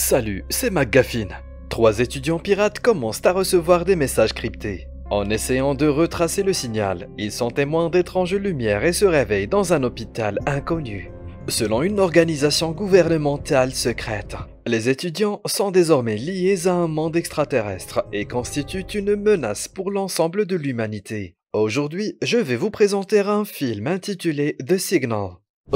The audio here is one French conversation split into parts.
Salut, c'est McGuffin. Trois étudiants pirates commencent à recevoir des messages cryptés. En essayant de retracer le signal, ils sont témoins d'étranges lumières et se réveillent dans un hôpital inconnu. Selon une organisation gouvernementale secrète, les étudiants sont désormais liés à un monde extraterrestre et constituent une menace pour l'ensemble de l'humanité. Aujourd'hui, je vais vous présenter un film intitulé The Signal.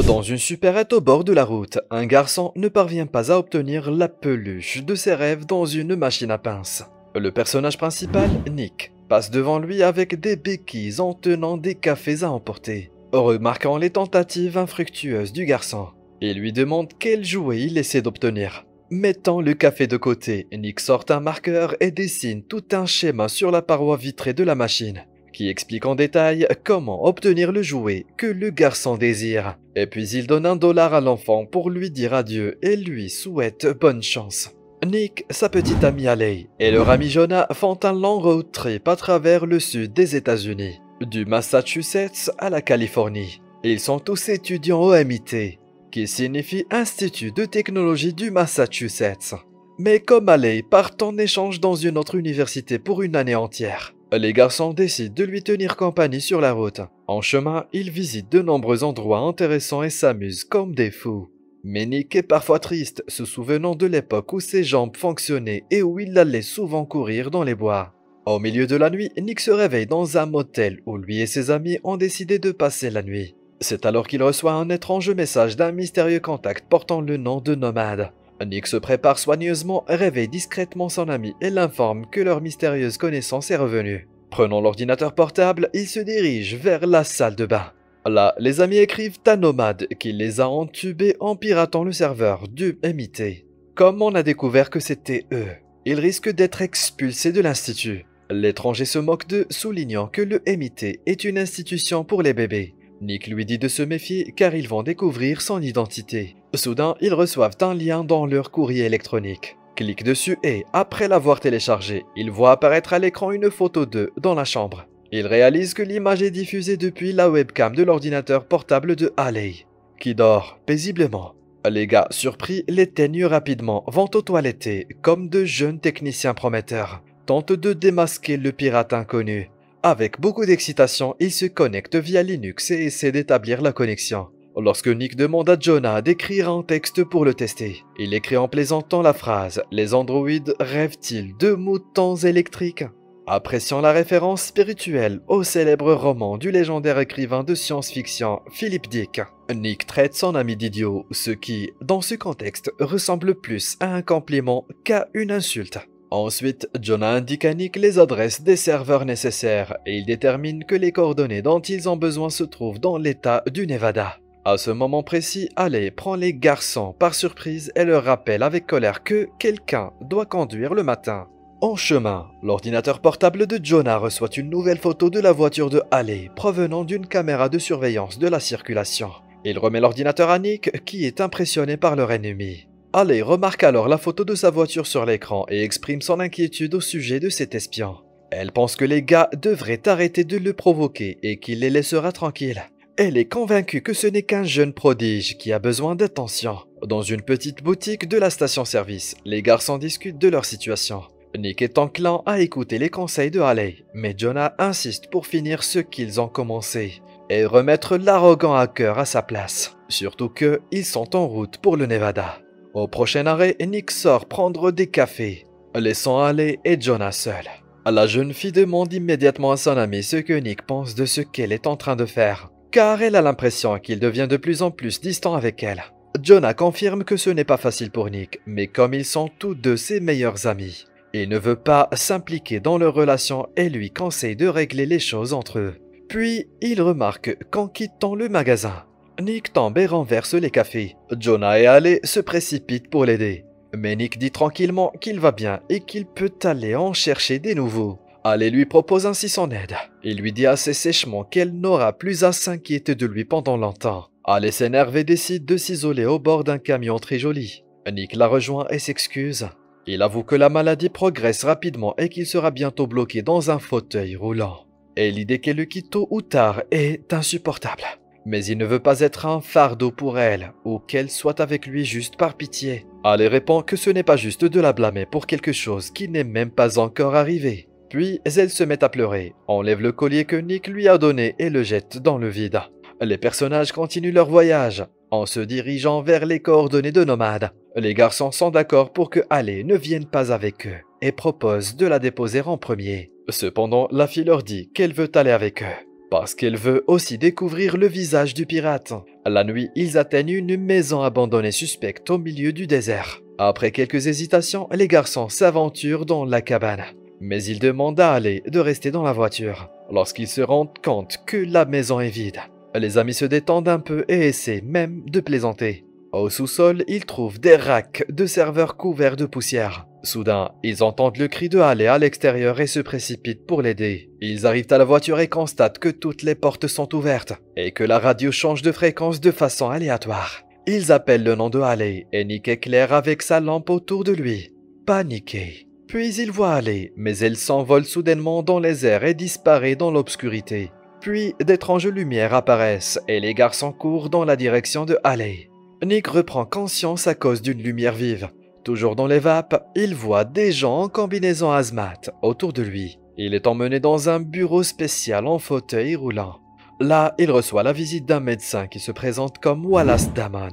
Dans une supérette au bord de la route, un garçon ne parvient pas à obtenir la peluche de ses rêves dans une machine à pince. Le personnage principal, Nick, passe devant lui avec des béquilles en tenant des cafés à emporter. Remarquant les tentatives infructueuses du garçon, il lui demande quel jouet il essaie d'obtenir. Mettant le café de côté, Nick sort un marqueur et dessine tout un schéma sur la paroi vitrée de la machine, qui explique en détail comment obtenir le jouet que le garçon désire. Et puis il donne $1 à l'enfant pour lui dire adieu et lui souhaite bonne chance. Nick, sa petite amie Haley et leur ami Jonah font un long road trip à travers le sud des États-Unis, du Massachusetts à la Californie. Ils sont tous étudiants au MIT, qui signifie Institut de technologie du Massachusetts. Mais comme Haley part en échange dans une autre université pour une année entière, les garçons décident de lui tenir compagnie sur la route. En chemin, ils visitent de nombreux endroits intéressants et s'amusent comme des fous. Mais Nick est parfois triste, se souvenant de l'époque où ses jambes fonctionnaient et où il allait souvent courir dans les bois. Au milieu de la nuit, Nick se réveille dans un motel où lui et ses amis ont décidé de passer la nuit. C'est alors qu'il reçoit un étrange message d'un mystérieux contact portant le nom de Nomade. Nick se prépare soigneusement, réveille discrètement son ami et l'informe que leur mystérieuse connaissance est revenue. Prenant l'ordinateur portable, il se dirige vers la salle de bain. Là, les amis écrivent à Nomade qu'il les a entubés en piratant le serveur du MIT. Comme on a découvert que c'était eux, ils risquent d'être expulsés de l'institut. L'étranger se moque d'eux, soulignant que le MIT est une institution pour les bébés. Nick lui dit de se méfier car ils vont découvrir son identité. Soudain, ils reçoivent un lien dans leur courrier électronique. Clique dessus et, après l'avoir téléchargé, ils voient apparaître à l'écran une photo d'eux dans la chambre. Ils réalisent que l'image est diffusée depuis la webcam de l'ordinateur portable de Haley, qui dort paisiblement. Les gars, surpris, l'éteignent rapidement, vont aux toilettes et, comme de jeunes techniciens prometteurs, tentent de démasquer le pirate inconnu. Avec beaucoup d'excitation, ils se connectent via Linux et essaient d'établir la connexion. Lorsque Nick demande à Jonah d'écrire un texte pour le tester, il écrit en plaisantant la phrase « Les androïdes rêvent-ils de moutons électriques ?» Appréciant la référence spirituelle au célèbre roman du légendaire écrivain de science-fiction Philip Dick, Nick traite son ami d'idiot, ce qui, dans ce contexte, ressemble plus à un compliment qu'à une insulte. Ensuite, Jonah indique à Nick les adresses des serveurs nécessaires et il détermine que les coordonnées dont ils ont besoin se trouvent dans l'état du Nevada. À ce moment précis, Haley prend les garçons par surprise et leur rappelle avec colère que quelqu'un doit conduire le matin. En chemin, l'ordinateur portable de Jonah reçoit une nouvelle photo de la voiture de Haley provenant d'une caméra de surveillance de la circulation. Il remet l'ordinateur à Nick qui est impressionné par leur ennemi. Haley remarque alors la photo de sa voiture sur l'écran et exprime son inquiétude au sujet de cet espion. Elle pense que les gars devraient arrêter de le provoquer et qu'il les laissera tranquilles. Elle est convaincue que ce n'est qu'un jeune prodige qui a besoin d'attention. Dans une petite boutique de la station-service, les garçons discutent de leur situation. Nick est enclin à écouter les conseils de Haley, mais Jonah insiste pour finir ce qu'ils ont commencé et remettre l'arrogant hacker à sa place. Surtout que ils sont en route pour le Nevada. Au prochain arrêt, Nick sort prendre des cafés, laissant Haley et Jonah seuls. La jeune fille demande immédiatement à son ami ce que Nick pense de ce qu'elle est en train de faire, car elle a l'impression qu'il devient de plus en plus distant avec elle. Jonah confirme que ce n'est pas facile pour Nick, mais comme ils sont tous deux ses meilleurs amis, il ne veut pas s'impliquer dans leur relation et lui conseille de régler les choses entre eux. Puis, il remarque qu'en quittant le magasin, Nick tombe et renverse les cafés. Jonah et Haley se précipitent pour l'aider, mais Nick dit tranquillement qu'il va bien et qu'il peut aller en chercher des nouveaux. Haley lui propose ainsi son aide. Il lui dit assez sèchement qu'elle n'aura plus à s'inquiéter de lui pendant longtemps. Haley s'énerve et décide de s'isoler au bord d'un camion très joli. Nick la rejoint et s'excuse. Il avoue que la maladie progresse rapidement et qu'il sera bientôt bloqué dans un fauteuil roulant. Et l'idée qu'elle le quitte tôt ou tard est insupportable. mais il ne veut pas être un fardeau pour elle, ou qu'elle soit avec lui juste par pitié. Ali répond que ce n'est pas juste de la blâmer pour quelque chose qui n'est même pas encore arrivé. Puis elle se met à pleurer, enlève le collier que Nick lui a donné et le jette dans le vide. Les personnages continuent leur voyage, en se dirigeant vers les coordonnées de Nomad. Les garçons sont d'accord pour que Ali ne vienne pas avec eux, et proposent de la déposer en premier. Cependant, la fille leur dit qu'elle veut aller avec eux, parce qu'elle veut aussi découvrir le visage du pirate. La nuit, ils atteignent une maison abandonnée suspecte au milieu du désert. Après quelques hésitations, les garçons s'aventurent dans la cabane. Mais ils demandent à Ali de rester dans la voiture, lorsqu'ils se rendent compte que la maison est vide. Les amis se détendent un peu et essaient même de plaisanter. Au sous-sol, ils trouvent des racks de serveurs couverts de poussière. Soudain, ils entendent le cri de Ali à l'extérieur et se précipitent pour l'aider. Ils arrivent à la voiture et constatent que toutes les portes sont ouvertes et que la radio change de fréquence de façon aléatoire. Ils appellent le nom de Ali et Nick éclaire avec sa lampe autour de lui. Paniqué. Puis ils voient Ali, mais elle s'envole soudainement dans les airs et disparaît dans l'obscurité. Puis d'étranges lumières apparaissent et les garçons courent dans la direction de Ali. Nick reprend conscience à cause d'une lumière vive. Toujours dans les vapes, il voit des gens en combinaison hazmat autour de lui. Il est emmené dans un bureau spécial en fauteuil roulant. Là, il reçoit la visite d'un médecin qui se présente comme Wallace Damon,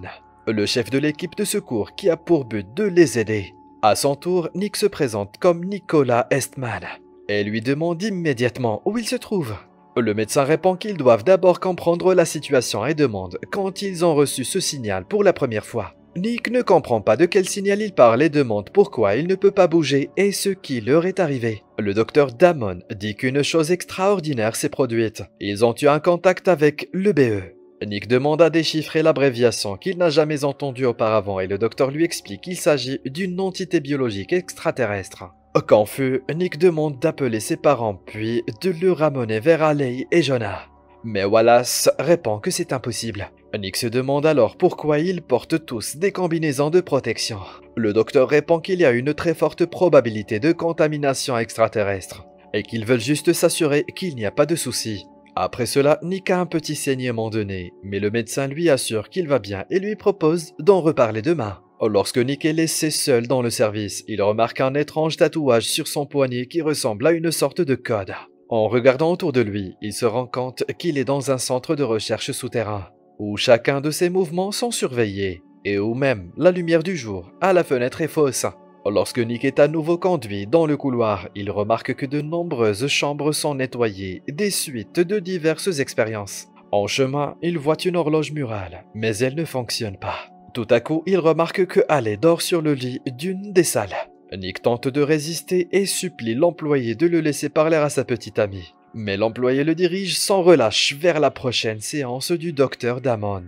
le chef de l'équipe de secours qui a pour but de les aider. À son tour, Nick se présente comme Nicolas Estman et lui demande immédiatement où il se trouve. Le médecin répond qu'ils doivent d'abord comprendre la situation et demande quand ils ont reçu ce signal pour la première fois. Nick ne comprend pas de quel signal il parle et demande pourquoi il ne peut pas bouger et ce qui leur est arrivé. Le docteur Damon dit qu'une chose extraordinaire s'est produite. Ils ont eu un contact avec le BE. Nick demande à déchiffrer l'abréviation qu'il n'a jamais entendue auparavant et le docteur lui explique qu'il s'agit d'une entité biologique extraterrestre. Confus, Nick demande d'appeler ses parents puis de le ramener vers Ali et Jonah. Mais Wallace répond que c'est impossible. Nick se demande alors pourquoi ils portent tous des combinaisons de protection. Le docteur répond qu'il y a une très forte probabilité de contamination extraterrestre et qu'ils veulent juste s'assurer qu'il n'y a pas de soucis. Après cela, Nick a un petit saignement de nez, mais le médecin lui assure qu'il va bien et lui propose d'en reparler demain. Lorsque Nick est laissé seul dans le service, il remarque un étrange tatouage sur son poignet qui ressemble à une sorte de code. En regardant autour de lui, il se rend compte qu'il est dans un centre de recherche souterrain, où chacun de ses mouvements sont surveillés, et où même la lumière du jour à la fenêtre est fausse. Lorsque Nick est à nouveau conduit dans le couloir, il remarque que de nombreuses chambres sont nettoyées des suites de diverses expériences. En chemin, il voit une horloge murale, mais elle ne fonctionne pas. Tout à coup, il remarque que Ali dort sur le lit d'une des salles. Nick tente de résister et supplie l'employé de le laisser parler à sa petite amie. Mais l'employé le dirige sans relâche vers la prochaine séance du docteur Damon.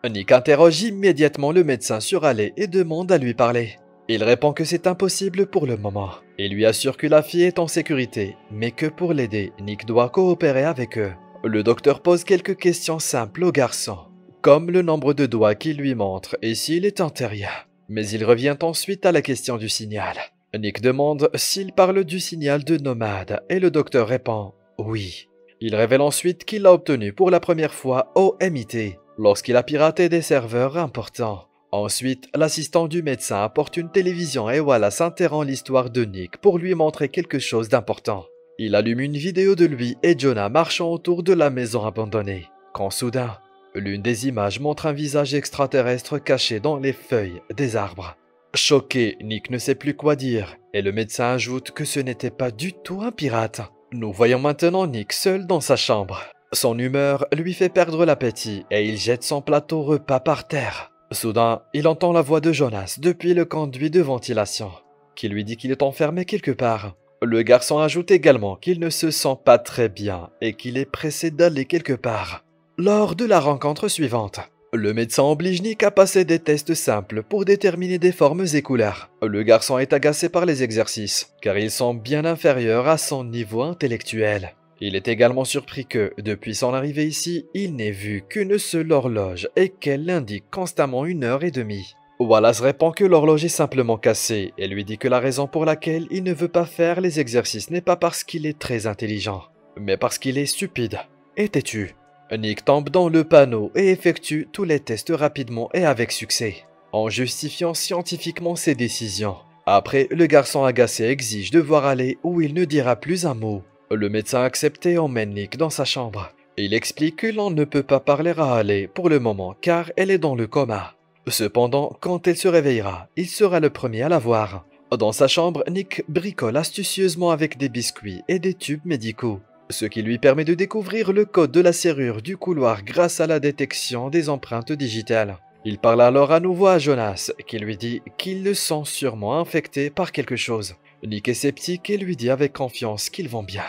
Nick interroge immédiatement le médecin sur Ali et demande à lui parler. Il répond que c'est impossible pour le moment. Il lui assure que la fille est en sécurité, mais que pour l'aider, Nick doit coopérer avec eux. Le docteur pose quelques questions simples au garçon, comme le nombre de doigts qu'il lui montre et s'il est antérieur. Mais il revient ensuite à la question du signal. Nick demande s'il parle du signal de Nomad et le docteur répond « oui ». Il révèle ensuite qu'il l'a obtenu pour la première fois au MIT, lorsqu'il a piraté des serveurs importants. Ensuite, l'assistant du médecin apporte une télévision et Wallace interrompt l'histoire de Nick pour lui montrer quelque chose d'important. Il allume une vidéo de lui et Jonah marchant autour de la maison abandonnée, quand soudain, l'une des images montre un visage extraterrestre caché dans les feuilles des arbres. Choqué, Nick ne sait plus quoi dire, et le médecin ajoute que ce n'était pas du tout un pirate. Nous voyons maintenant Nick seul dans sa chambre. Son humeur lui fait perdre l'appétit et il jette son plateau repas par terre. Soudain, il entend la voix de Jonas depuis le conduit de ventilation, qui lui dit qu'il est enfermé quelque part. Le garçon ajoute également qu'il ne se sent pas très bien et qu'il est pressé d'aller quelque part. Lors de la rencontre suivante, le médecin oblige Nick à passer des tests simples pour déterminer des formes et couleurs. Le garçon est agacé par les exercices, car ils sont bien inférieurs à son niveau intellectuel. Il est également surpris que, depuis son arrivée ici, il n'ait vu qu'une seule horloge et qu'elle indique constamment 1h30. Wallace répond que l'horloge est simplement cassée et lui dit que la raison pour laquelle il ne veut pas faire les exercices n'est pas parce qu'il est très intelligent, mais parce qu'il est stupide et têtu. Nick tombe dans le panneau et effectue tous les tests rapidement et avec succès, en justifiant scientifiquement ses décisions. Après, le garçon agacé exige de voir aller où il ne dira plus un mot. Le médecin accepté emmène Nick dans sa chambre. Il explique que l'on ne peut pas parler à Ale pour le moment car elle est dans le coma. Cependant, quand elle se réveillera, il sera le premier à la voir. Dans sa chambre, Nick bricole astucieusement avec des biscuits et des tubes médicaux, ce qui lui permet de découvrir le code de la serrure du couloir grâce à la détection des empreintes digitales. Il parle alors à nouveau à Jonas, qui lui dit qu'il le sent sûrement infecté par quelque chose. Nick est sceptique et lui dit avec confiance qu'ils vont bien.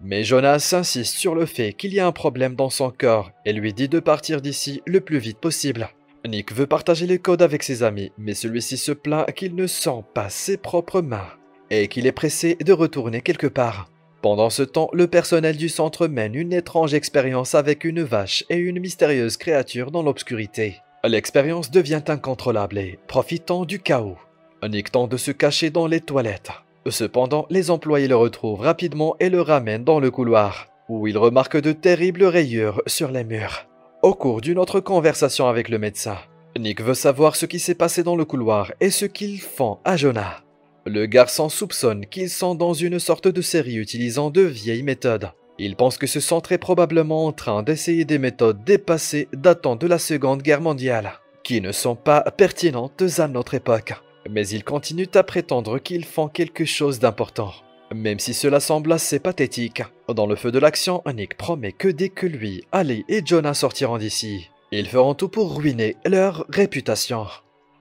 Mais Jonas insiste sur le fait qu'il y a un problème dans son corps et lui dit de partir d'ici le plus vite possible. Nick veut partager le code avec ses amis, mais celui-ci se plaint qu'il ne sent pas ses propres mains et qu'il est pressé de retourner quelque part. Pendant ce temps, le personnel du centre mène une étrange expérience avec une vache et une mystérieuse créature dans l'obscurité. L'expérience devient incontrôlable et profitant du chaos. Nick tente de se cacher dans les toilettes. Cependant, les employés le retrouvent rapidement et le ramènent dans le couloir, où il remarque de terribles rayures sur les murs. Au cours d'une autre conversation avec le médecin, Nick veut savoir ce qui s'est passé dans le couloir et ce qu'ils font à Jonah. Le garçon soupçonne qu'ils sont dans une sorte de série utilisant de vieilles méthodes. Il pense que ce sont très probablement en train d'essayer des méthodes dépassées datant de la Seconde Guerre mondiale, qui ne sont pas pertinentes à notre époque. Mais ils continuent à prétendre qu'ils font quelque chose d'important, même si cela semble assez pathétique. Dans le feu de l'action, Nick promet que dès que lui, Ali et Jonah sortiront d'ici, ils feront tout pour ruiner leur réputation.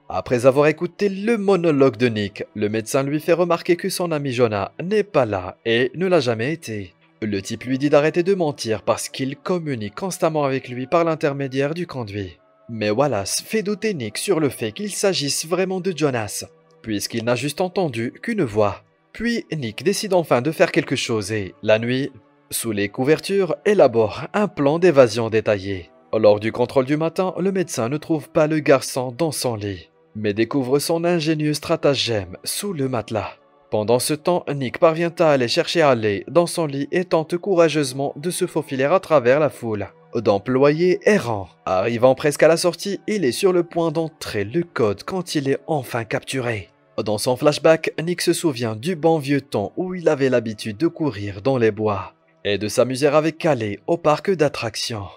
Après avoir écouté le monologue de Nick, le médecin lui fait remarquer que son ami Jonah n'est pas là et ne l'a jamais été. Le type lui dit d'arrêter de mentir parce qu'il communique constamment avec lui par l'intermédiaire du conduit. Mais Wallace fait douter Nick sur le fait qu'il s'agisse vraiment de Jonas, puisqu'il n'a juste entendu qu'une voix. Puis Nick décide enfin de faire quelque chose et, la nuit, sous les couvertures, élabore un plan d'évasion détaillé. Lors du contrôle du matin, le médecin ne trouve pas le garçon dans son lit, mais découvre son ingénieux stratagème sous le matelas. Pendant ce temps, Nick parvient à aller chercher Harley dans son lit et tente courageusement de se faufiler à travers la foule d'employés errants. Arrivant presque à la sortie, il est sur le point d'entrer le code quand il est enfin capturé. Dans son flashback, Nick se souvient du bon vieux temps où il avait l'habitude de courir dans les bois et de s'amuser avec Calais au parc d'attractions.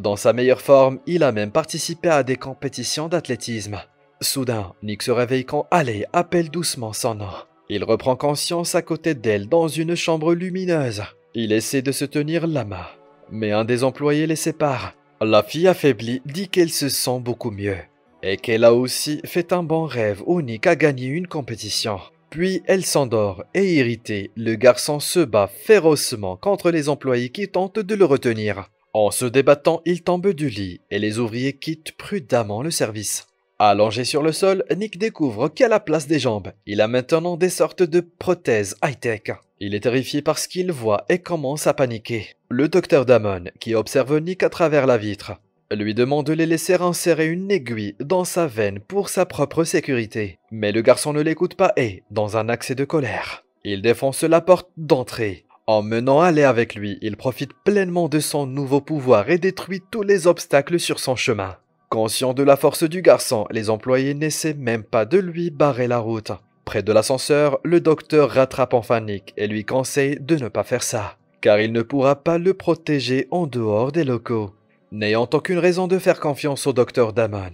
Dans sa meilleure forme, il a même participé à des compétitions d'athlétisme. Soudain, Nick se réveille quand Haley appelle doucement son nom. Il reprend conscience à côté d'elle dans une chambre lumineuse. Il essaie de se tenir la main, mais un des employés les sépare. La fille affaiblie dit qu'elle se sent beaucoup mieux et qu'elle a aussi fait un bon rêve où Nick a gagné une compétition. Puis elle s'endort et irrité, le garçon se bat férocement contre les employés qui tentent de le retenir. En se débattant, il tombe du lit et les ouvriers quittent prudemment le service. Allongé sur le sol, Nick découvre qu'à la place des jambes, il a maintenant des sortes de prothèses high-tech. Il est terrifié par ce qu'il voit et commence à paniquer. Le docteur Damon, qui observe Nick à travers la vitre, lui demande de les laisser insérer une aiguille dans sa veine pour sa propre sécurité. Mais le garçon ne l'écoute pas et, dans un accès de colère, il défonce la porte d'entrée. En menant Haley avec lui, il profite pleinement de son nouveau pouvoir et détruit tous les obstacles sur son chemin. Conscient de la force du garçon, les employés n'essaient même pas de lui barrer la route. Près de l'ascenseur, le docteur rattrape enfin Nick et lui conseille de ne pas faire ça, car il ne pourra pas le protéger en dehors des locaux. N'ayant aucune raison de faire confiance au docteur Damon,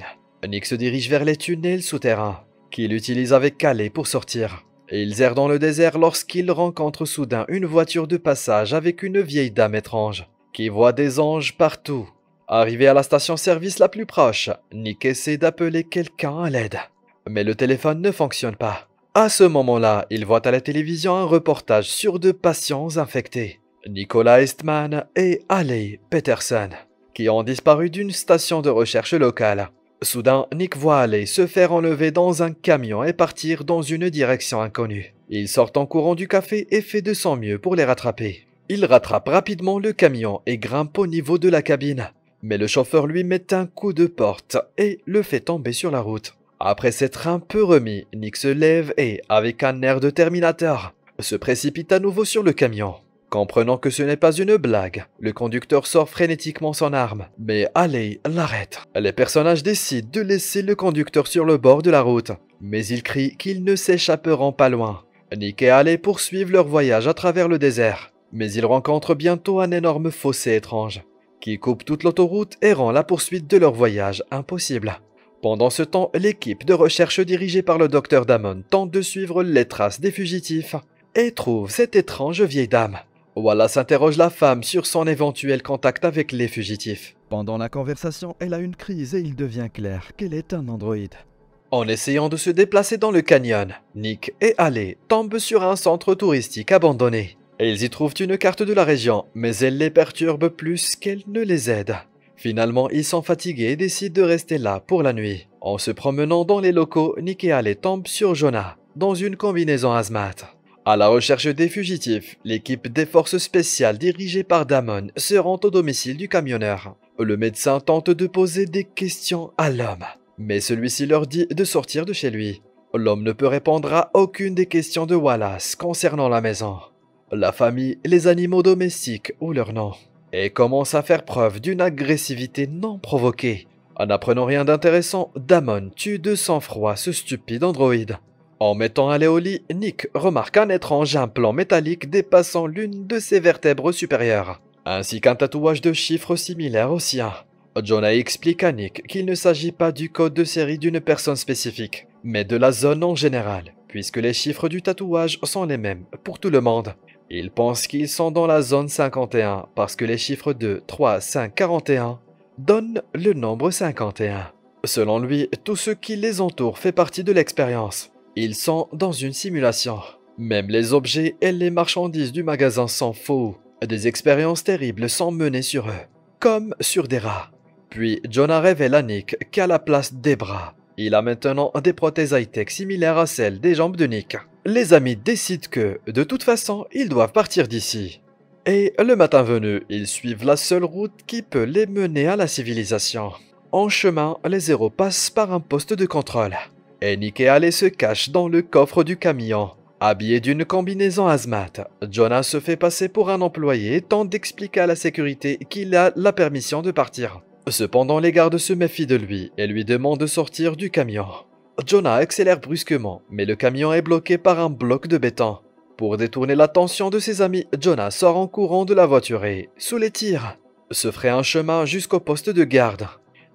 Nick se dirige vers les tunnels souterrains, qu'il utilise avec Calais pour sortir. Ils errent dans le désert lorsqu'il rencontre soudain une voiture de passage avec une vieille dame étrange, qui voit des anges partout. Arrivé à la station-service la plus proche, Nick essaie d'appeler quelqu'un à l'aide, mais le téléphone ne fonctionne pas. À ce moment-là, il voit à la télévision un reportage sur deux patients infectés, Nicolas Eastman et Haley Peterson, qui ont disparu d'une station de recherche locale. Soudain, Nick voit Haley se faire enlever dans un camion et partir dans une direction inconnue. Il sort en courant du café et fait de son mieux pour les rattraper. Il rattrape rapidement le camion et grimpe au niveau de la cabine. Mais le chauffeur lui met un coup de porte et le fait tomber sur la route. Après s'être un peu remis, Nick se lève et, avec un air de Terminator, se précipite à nouveau sur le camion. Comprenant que ce n'est pas une blague, le conducteur sort frénétiquement son arme, mais Haley l'arrête. Les personnages décident de laisser le conducteur sur le bord de la route, mais ils crient qu'ils ne s'échapperont pas loin. Nick et Haley poursuivent leur voyage à travers le désert, mais ils rencontrent bientôt un énorme fossé étrange, qui coupe toute l'autoroute et rend la poursuite de leur voyage impossible. Pendant ce temps, l'équipe de recherche dirigée par le docteur Damon tente de suivre les traces des fugitifs et trouve cette étrange vieille dame. Wallace interroge la femme sur son éventuel contact avec les fugitifs. Pendant la conversation, elle a une crise et il devient clair qu'elle est un androïde. En essayant de se déplacer dans le canyon, Nick et Haley tombent sur un centre touristique abandonné. Ils y trouvent une carte de la région, mais elle les perturbe plus qu'elle ne les aide. Finalement, ils sont fatigués et décident de rester là pour la nuit. En se promenant dans les locaux, Nick et Haley tombent sur Jonah, dans une combinaison hazmat. À la recherche des fugitifs, l'équipe des forces spéciales dirigée par Damon se rend au domicile du camionneur. Le médecin tente de poser des questions à l'homme, mais celui-ci leur dit de sortir de chez lui. L'homme ne peut répondre à aucune des questions de Wallace concernant la maison, la famille, les animaux domestiques ou leur nom, et commence à faire preuve d'une agressivité non provoquée. En n'apprenant rien d'intéressant, Damon tue de sang-froid ce stupide androïde. En mettant Haley au lit, Nick remarque un étrange implant métallique dépassant l'une de ses vertèbres supérieures, ainsi qu'un tatouage de chiffres similaire au sien. Jonah explique à Nick qu'il ne s'agit pas du code de série d'une personne spécifique, mais de la zone en général, puisque les chiffres du tatouage sont les mêmes pour tout le monde. Il pense qu'ils sont dans la zone 51 parce que les chiffres 2, 3, 5, 41 donnent le nombre 51. Selon lui, tout ce qui les entoure fait partie de l'expérience. Ils sont dans une simulation. Même les objets et les marchandises du magasin sont faux. Des expériences terribles sont menées sur eux, comme sur des rats. Puis Jonah révèle à Nick qu'à la place des bras, il a maintenant des prothèses high-tech similaires à celles des jambes de Nick. Les amis décident que, de toute façon, ils doivent partir d'ici. Et le matin venu, ils suivent la seule route qui peut les mener à la civilisation. En chemin, les héros passent par un poste de contrôle. Et Nick et Haley se cachent dans le coffre du camion. Habillé d'une combinaison hazmat, Jonah se fait passer pour un employé et tente d'expliquer à la sécurité qu'il a la permission de partir. Cependant, les gardes se méfient de lui et lui demandent de sortir du camion. Jonah accélère brusquement, mais le camion est bloqué par un bloc de béton. Pour détourner l'attention de ses amis, Jonah sort en courant de la voiture et, sous les tirs, se ferait un chemin jusqu'au poste de garde.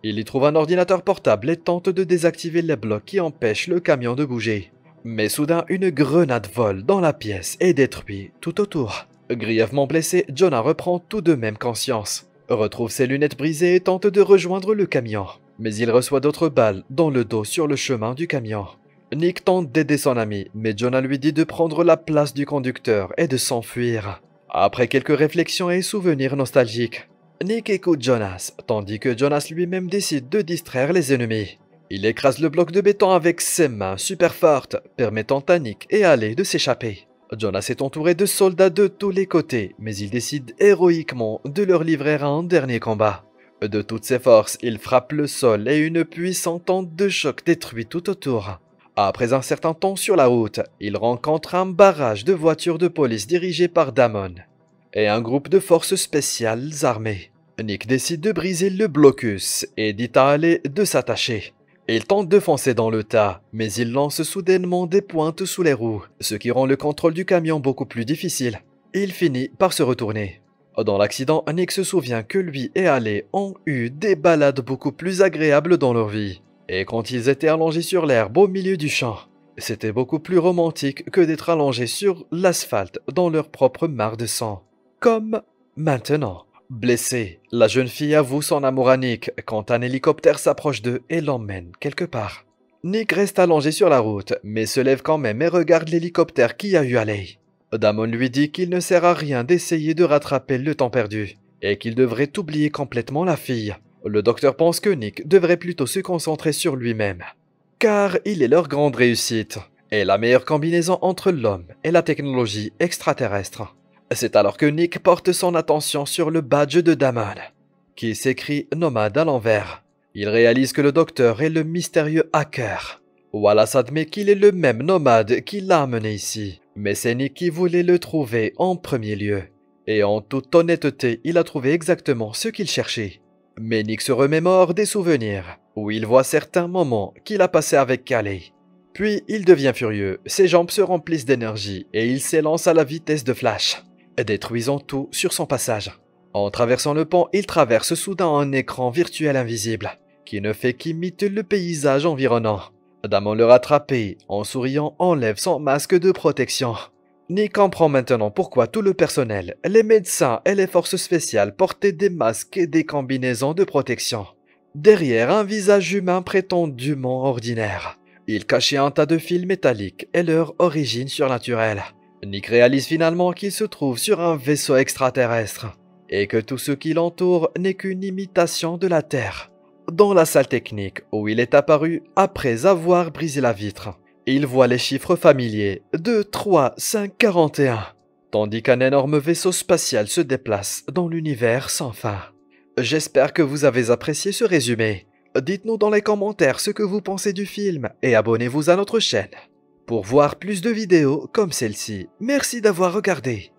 Il y trouve un ordinateur portable et tente de désactiver les blocs qui empêchent le camion de bouger. Mais soudain, une grenade vole dans la pièce et détruit tout autour. Grièvement blessé, Jonah reprend tout de même conscience, retrouve ses lunettes brisées et tente de rejoindre le camion. Mais il reçoit d'autres balles dans le dos sur le chemin du camion. Nick tente d'aider son ami, mais Jonah lui dit de prendre la place du conducteur et de s'enfuir. Après quelques réflexions et souvenirs nostalgiques, Nick écoute Jonas, tandis que Jonas lui-même décide de distraire les ennemis. Il écrase le bloc de béton avec ses mains super fortes, permettant à Nick et Haley de s'échapper. Jonas est entouré de soldats de tous les côtés, mais il décide héroïquement de leur livrer un dernier combat. De toutes ses forces, il frappe le sol et une puissante onde de choc détruit tout autour. Après un certain temps sur la route, il rencontre un barrage de voitures de police dirigées par Damon et un groupe de forces spéciales armées. Nick décide de briser le blocus et dit à Haley de s'attacher. Il tente de foncer dans le tas, mais il lance soudainement des pointes sous les roues, ce qui rend le contrôle du camion beaucoup plus difficile. Il finit par se retourner. Dans l'accident, Nick se souvient que lui et Haley ont eu des balades beaucoup plus agréables dans leur vie. Et quand ils étaient allongés sur l'herbe au milieu du champ, c'était beaucoup plus romantique que d'être allongés sur l'asphalte dans leur propre mare de sang. Comme maintenant. Blessée, la jeune fille avoue son amour à Nick quand un hélicoptère s'approche d'eux et l'emmène quelque part. Nick reste allongé sur la route, mais se lève quand même et regarde l'hélicoptère qui a eu Haley. Damon lui dit qu'il ne sert à rien d'essayer de rattraper le temps perdu, et qu'il devrait oublier complètement la fille. Le docteur pense que Nick devrait plutôt se concentrer sur lui-même, car il est leur grande réussite, et la meilleure combinaison entre l'homme et la technologie extraterrestre. C'est alors que Nick porte son attention sur le badge de Damon, qui s'écrit Nomade à l'envers. Il réalise que le docteur est le mystérieux hacker. Wallace admet qu'il est le même nomade qui l'a amené ici, mais c'est Nick qui voulait le trouver en premier lieu. Et en toute honnêteté, il a trouvé exactement ce qu'il cherchait. Mais Nick se remémore des souvenirs, où il voit certains moments qu'il a passés avec Calais. Puis il devient furieux, ses jambes se remplissent d'énergie et il s'élance à la vitesse de Flash, détruisant tout sur son passage. En traversant le pont, il traverse soudain un écran virtuel invisible, qui ne fait qu'imiter le paysage environnant. Damon le rattrape et, en souriant, enlève son masque de protection. Nick comprend maintenant pourquoi tout le personnel, les médecins et les forces spéciales portaient des masques et des combinaisons de protection. Derrière un visage humain prétendument ordinaire, il cachait un tas de fils métalliques et leur origine surnaturelle. Nick réalise finalement qu'il se trouve sur un vaisseau extraterrestre, et que tout ce qui l'entoure n'est qu'une imitation de la Terre. Dans la salle technique où il est apparu après avoir brisé la vitre, il voit les chiffres familiers 2, 3, 5, 41, tandis qu'un énorme vaisseau spatial se déplace dans l'univers sans fin. J'espère que vous avez apprécié ce résumé. Dites-nous dans les commentaires ce que vous pensez du film et abonnez-vous à notre chaîne. Pour voir plus de vidéos comme celle-ci, merci d'avoir regardé.